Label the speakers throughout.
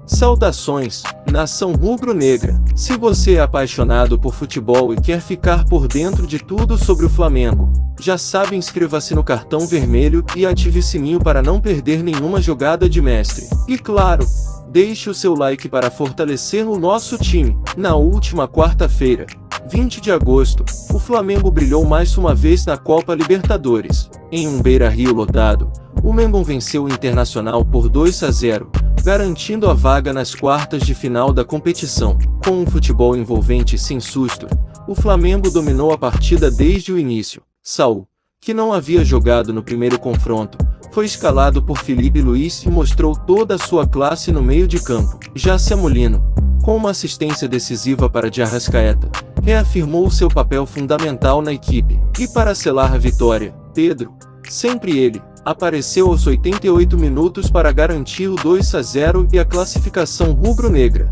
Speaker 1: Saudações, nação rubro-negra! Se você é apaixonado por futebol e quer ficar por dentro de tudo sobre o Flamengo, já sabe, inscreva-se no cartão vermelho e ative o sininho para não perder nenhuma jogada de mestre. E claro, deixe o seu like para fortalecer o nosso time. Na última quarta-feira, 20 de agosto, o Flamengo brilhou mais uma vez na Copa Libertadores. Em um Beira-Rio lotado, o Mengão venceu o Internacional por 2-0, garantindo a vaga nas quartas de final da competição. Com um futebol envolvente e sem susto, o Flamengo dominou a partida desde o início. Saul, que não havia jogado no primeiro confronto, foi escalado por Felipe Luiz e mostrou toda a sua classe no meio de campo. Já Molino, com uma assistência decisiva para de Arrascaeta, reafirmou seu papel fundamental na equipe. E para selar a vitória, Pedro, sempre ele, apareceu aos 88 minutos para garantir o 2-0 e a classificação rubro-negra.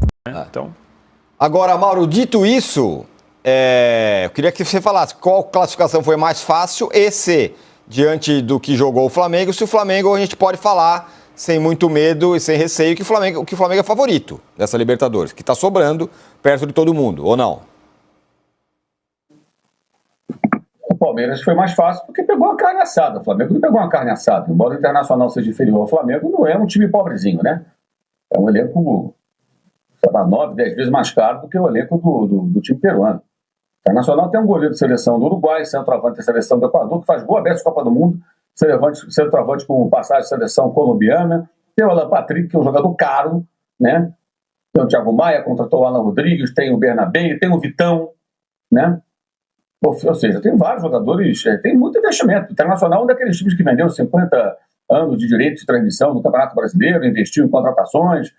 Speaker 2: Agora, Mauro, dito isso, eu queria que você falasse qual classificação foi mais fácil e se, diante do que jogou o Flamengo, se o Flamengo a gente pode falar sem muito medo e sem receio que o Flamengo é favorito dessa Libertadores, que está sobrando perto de todo mundo, ou não?
Speaker 3: O Palmeiras foi mais fácil porque pegou uma carne assada. O Flamengo não pegou uma carne assada. Embora o Internacional seja inferior ao Flamengo, não é um time pobrezinho, né? É um elenco, sei lá, 9, 10 vezes mais caro do que o elenco do time peruano. O Internacional tem um goleiro de seleção do Uruguai, centroavante da seleção do Equador, que faz boa besta Copa do Mundo, centroavante com passagem de seleção colombiana. Tem o Alan Patrick, que é um jogador caro, né? Tem o Thiago Maia, contratou o Alan Rodrigues, tem o Bernabé, tem o Vitão, né? Ou seja, tem vários jogadores, tem muito investimento. O Internacional é um daqueles times que vendeu 50 anos de direitos de transmissão do Campeonato Brasileiro, investiu em contratações.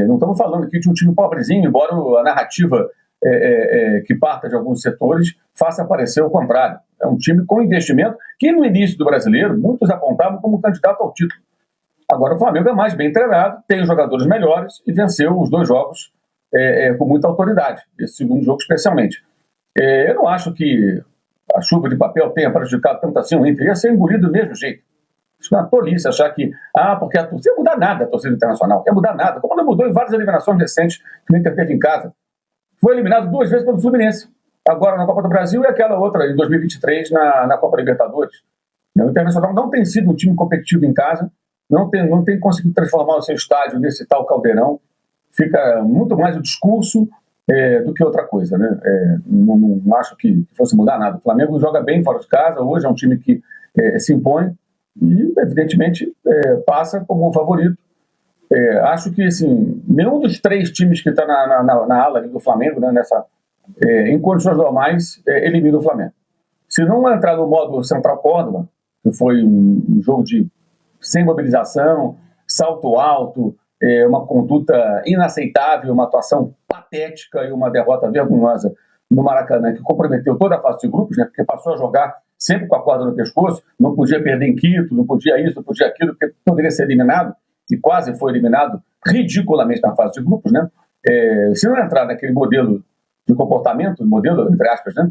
Speaker 3: Não estamos falando aqui de um time pobrezinho, embora a narrativa que parta de alguns setores faça parecer o contrário. É um time com investimento que no início do Brasileiro muitos apontavam como candidato ao título. Agora o Flamengo é mais bem treinado, tem os jogadores melhores e venceu os 2 jogos com muita autoridade, esse segundo jogo especialmente. Eu não acho que a chuva de papel tenha prejudicado tanto assim o Inter. Ia ser engolido do mesmo jeito. Isso é uma tolice achar que, porque a torcida, não ia mudar nada a torcida internacional, não ia mudar nada. Como não mudou em várias eliminações recentes que o Inter teve em casa. Foi eliminado 2 vezes pelo Fluminense. Agora na Copa do Brasil e aquela outra em 2023 na Copa Libertadores. O Internacional não tem sido um time competitivo em casa, não tem conseguido transformar o seu estádio nesse tal caldeirão. Fica muito mais o discurso do que outra coisa, né? Não acho que fosse mudar nada. O Flamengo joga bem fora de casa, hoje é um time que se impõe e, evidentemente, passa como um favorito. Acho que, assim, nenhum dos 3 times que está na ala do Flamengo, né, em condições normais, elimina o Flamengo. Se não entrar no modo Central Córdoba, que foi um jogo sem mobilização, salto alto, uma conduta inaceitável, uma atuação patética e uma derrota vergonhosa no Maracanã, que comprometeu toda a fase de grupos, né, porque passou a jogar sempre com a corda no pescoço, não podia perder em Quito, não podia isso, não podia aquilo, porque poderia ser eliminado, e quase foi eliminado ridiculamente na fase de grupos, né? Se não entrar naquele modelo de comportamento, modelo, entre aspas, né,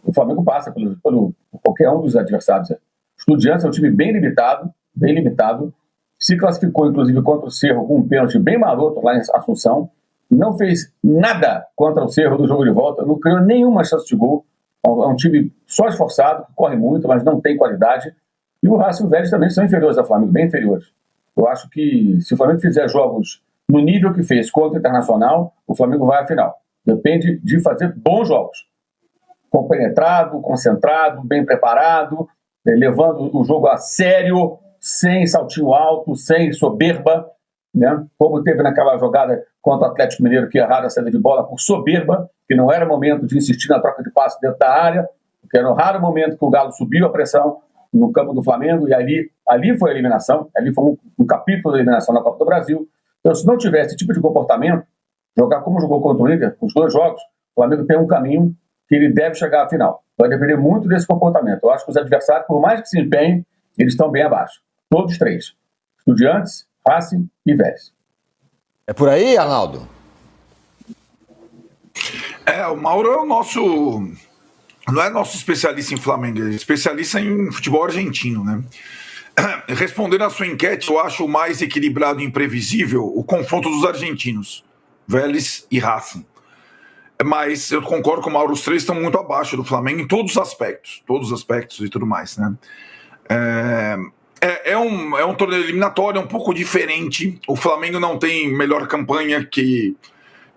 Speaker 3: o Flamengo passa por qualquer um dos adversários. O Estudiantes é um time bem limitado, se classificou, inclusive, contra o Cerro com um pênalti bem maroto lá em Assunção, não fez nada contra o Cerro do jogo de volta, não criou nenhuma chance de gol. É um time só esforçado, que corre muito, mas não tem qualidade. E o Racing e o Vélez também são inferiores ao Flamengo, bem inferiores. Eu acho que se o Flamengo fizer jogos no nível que fez contra o Internacional, o Flamengo vai à final. Depende de fazer bons jogos. Compenetrado, concentrado, bem preparado, levando o jogo a sério, sem saltinho alto, sem soberba, né? Como teve naquela jogada contra o Atlético Mineiro, que erraram a saída de bola por soberba, que não era momento de insistir na troca de passe dentro da área, porque era um raro momento que o Galo subiu a pressão no campo do Flamengo, e ali foi a eliminação, ali foi um capítulo da eliminação na Copa do Brasil. Então, se não tivesse esse tipo de comportamento, jogar como jogou contra o Inter, os 2 jogos, o Flamengo tem um caminho que ele deve chegar à final. Vai depender muito desse comportamento. Eu acho que os adversários, por mais que se empenhem, eles estão bem abaixo. Todos 3. Estudiantes, Racing e Vélez.
Speaker 2: É por aí, Arnaldo?
Speaker 4: O Mauro é o nosso... Não é nosso especialista em Flamengo, é especialista em futebol argentino, né? Respondendo à sua enquete, eu acho mais equilibrado e imprevisível o confronto dos argentinos, Vélez e Racing. Mas eu concordo com o Mauro, os três estão muito abaixo do Flamengo em todos os aspectos e tudo mais, né? É um torneio eliminatório, é um pouco diferente. O Flamengo não tem melhor campanha que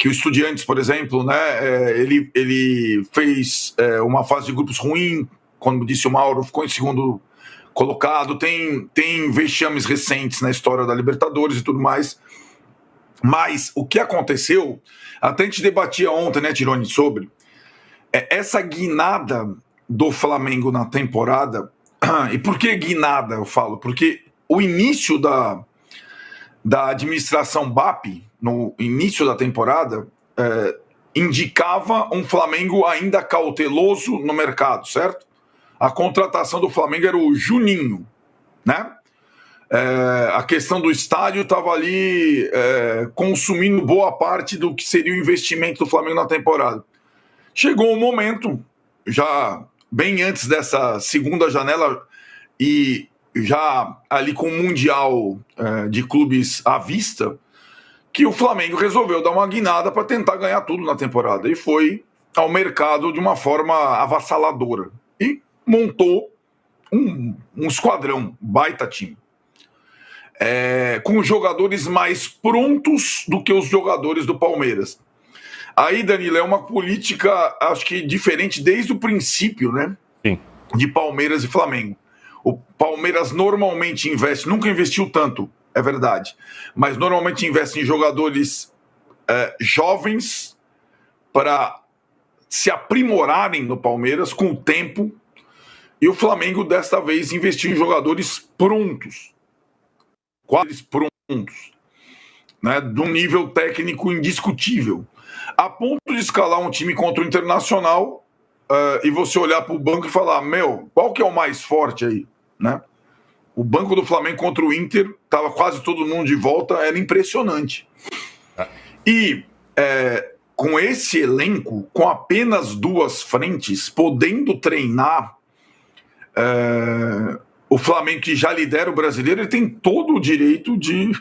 Speaker 4: o Estudiantes, por exemplo, né? Ele fez uma fase de grupos ruim, como disse o Mauro, ficou em segundo colocado, tem vexames recentes na história da Libertadores e tudo mais. Mas o que aconteceu, até a gente debatia ontem, né, Tironi, sobre essa guinada do Flamengo na temporada. E por que guinada, eu falo? Porque o início da administração BAP, no início da temporada, indicava um Flamengo ainda cauteloso no mercado, certo? A contratação do Flamengo era o Juninho, né? A questão do estádio estava ali consumindo boa parte do que seria o investimento do Flamengo na temporada. Chegou um momento, já bem antes dessa segunda janela e já ali com o Mundial de clubes à vista, que o Flamengo resolveu dar uma guinada para tentar ganhar tudo na temporada. E foi ao mercado de uma forma avassaladora. E montou um esquadrão, baita time. Com jogadores mais prontos do que os jogadores do Palmeiras. Aí, Danilo, é uma política, acho que diferente desde o princípio, né?
Speaker 5: Sim.
Speaker 4: De Palmeiras e Flamengo. O Palmeiras normalmente investe, nunca investiu tanto, é verdade, mas normalmente investe em jogadores jovens para se aprimorarem no Palmeiras com o tempo, e o Flamengo desta vez investiu em jogadores prontos, quase prontos, né, de um nível técnico indiscutível, a ponto de escalar um time contra o Internacional e você olhar para o banco e falar, qual que é o mais forte aí? Né? O banco do Flamengo contra o Inter, estava quase todo mundo de volta, era impressionante. E com esse elenco, com apenas duas frentes, podendo treinar, o Flamengo, que já lidera o Brasileiro, ele tem todo o direito de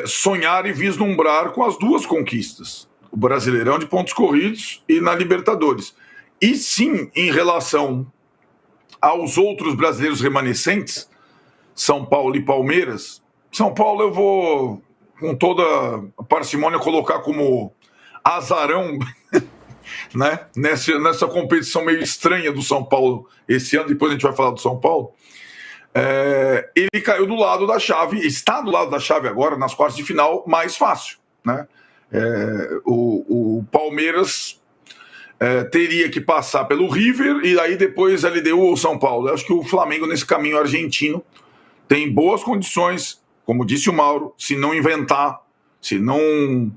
Speaker 4: sonhar e vislumbrar com as duas conquistas. O Brasileirão de pontos corridos e na Libertadores. E sim, em relação aos outros brasileiros remanescentes, São Paulo e Palmeiras. São Paulo eu vou, com toda a parcimônia, colocar como azarão, né? Nessa competição meio estranha do São Paulo esse ano, depois a gente vai falar do São Paulo. Ele caiu do lado da chave, está do lado da chave agora, nas quartas de final, mais fácil, né? O Palmeiras teria que passar pelo River e aí depois LDU ou São Paulo. Eu acho que o Flamengo, nesse caminho argentino, tem boas condições, como disse o Mauro, se não inventar, se não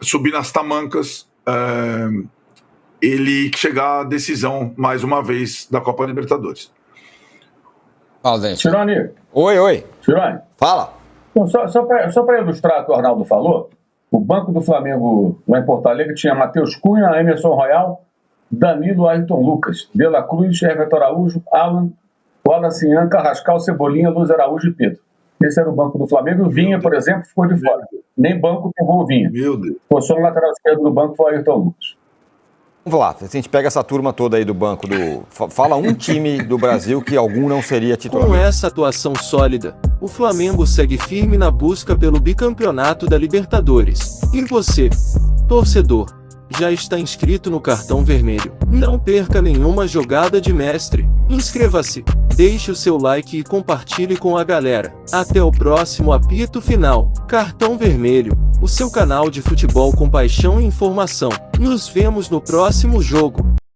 Speaker 4: subir nas tamancas, ele chegar à decisão, mais uma vez, da Copa Libertadores.
Speaker 2: Fala, gente.
Speaker 3: Tironi.
Speaker 2: Oi.
Speaker 3: Tironi.
Speaker 2: Fala.
Speaker 3: Então, só para ilustrar o que o Arnaldo falou, o banco do Flamengo lá em Porto Alegre tinha Matheus Cunha, Emerson Royal, Danilo, Ayrton Lucas, De La Cruz, Everton Araújo, Alan, Wallace Ian, Carrascal, Cebolinha, Luiz Araújo e Pedro. Esse era o banco do Flamengo. O Vinha, por exemplo, ficou de fora. Nem banco pegou o Vinha.
Speaker 4: Meu Deus.
Speaker 3: O só no lateral esquerdo do banco foi o Ayrton Lucas.
Speaker 2: Vamos lá, se a gente pega essa turma toda aí do banco Fala um time do Brasil que algum não seria titular.
Speaker 1: Com essa atuação sólida, o Flamengo segue firme na busca pelo bicampeonato da Libertadores. E você, torcedor, já está inscrito no Cartão Vermelho? Não perca nenhuma jogada de mestre. Inscreva-se, deixe o seu like e compartilhe com a galera. Até o próximo apito final. Cartão Vermelho, o seu canal de futebol com paixão e informação. Nos vemos no próximo jogo.